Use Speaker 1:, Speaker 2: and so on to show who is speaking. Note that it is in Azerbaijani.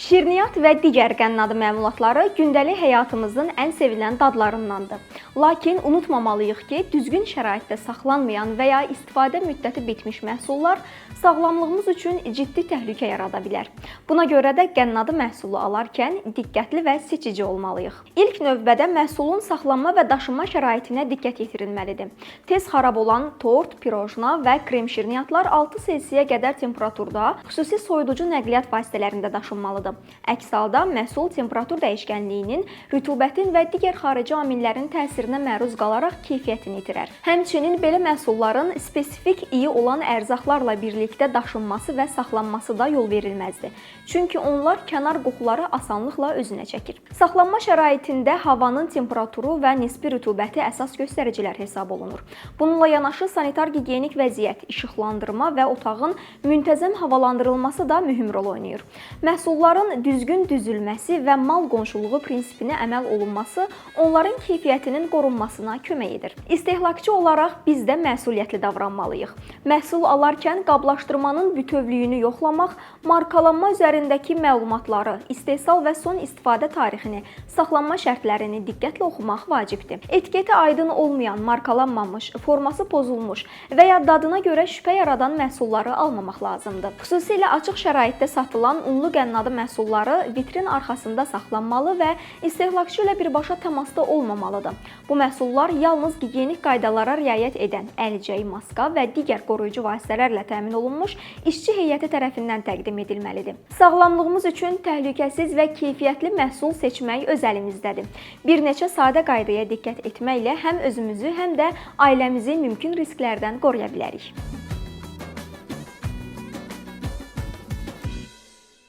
Speaker 1: Şirniyyat və digər qənnadı məmulatları gündəlik həyatımızın ən sevilən dadlarındandır. Lakin unutmamalıyıq ki, düzgün şəraitdə saxlanmayan və ya istifadə müddəti bitmiş məhsullar sağlamlığımız üçün ciddi təhlükə yarada bilər. Buna görə də qənnadı məhsulu alarkən diqqətli və seçici olmalıyıq. İlk növbədə məhsulun saxlanma və daşınma şəraitinə diqqət yetirilməlidir. Tez xarab olan tort, pirojna və krem şirniyyatlar 6 Selsiyə qədər temperaturda xüsusi soyuducu nəqliyyat vasitələrində daşınmalıdır. Əks halda məhsul temperatur dəyişkənliyinin, rütubətin və digər xarici amillərin təsirinə məruz qalaraq keyfiyyətini itirər. Həmçinin belə məhsulların spesifik iyi olan ərzaqlarla birlikdə daşınması və saxlanması da yol verilməzdir. Çünki onlar kənar qoxuları asanlıqla özünə çəkir. Saxlanma şəraitində havanın temperaturu və nisbi rütubəti əsas göstəricilər hesab olunur. Bununla yanaşı sanitar-gigiyenik vəziyyət, işıqlandırma və otağın müntəzəm havalandırılması da mühüm rol oynayır. Məhsulların düzgün düzülməsi və mal qonşuluğu prinsipinə əməl olunması onların keyfiyyətinin qorunmasına kömək edir. İstehlakçı olaraq biz də məsuliyyətli davranmalıyıq. Məhsul alarkən qablaşdırmanın bütövlüyünü yoxlamaq, markalanma üzərindəki məlumatları, istehsal və son istifadə tarixini, saxlanma şərtlərini diqqətlə oxumaq vacibdir. Etiketi aydın olmayan, markalanmamış, forması pozulmuş və ya dadına görə şübhə yaradan məhsulları almamaq lazımdır. Xüsusilə açıq şəraitdə satılan unlu qənnadı məhsulları vitrin arxasında saxlanmalı və istehlakçı ilə birbaşa təmasda olmamalıdır. Bu məhsullar yalnız gigiyenik qaydalara riayət edən əlcək, maska və digər qoruyucu vasitələrlə təmin olunmuş işçi heyəti tərəfindən təqdim edilməlidir. Sağlamlığımız üçün təhlükəsiz və keyfiyyətli məhsul seçmək öz əlimizdədir. Bir neçə sadə qaydaya diqqət etməklə həm özümüzü, həm də ailəmizi mümkün risklərdən qoruya bilərik.